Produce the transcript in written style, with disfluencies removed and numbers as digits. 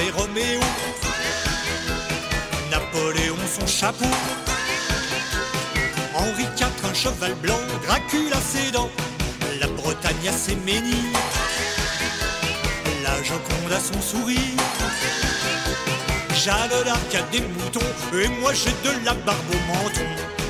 et Roméo, Napoléon son chapeau, Henri IV un cheval blanc, Dracula ses dents, la Bretagne a ses menhirs, la Joconde a son sourire, Jeanne d'Arc a des moutons, et moi j'ai de la barbe au menton.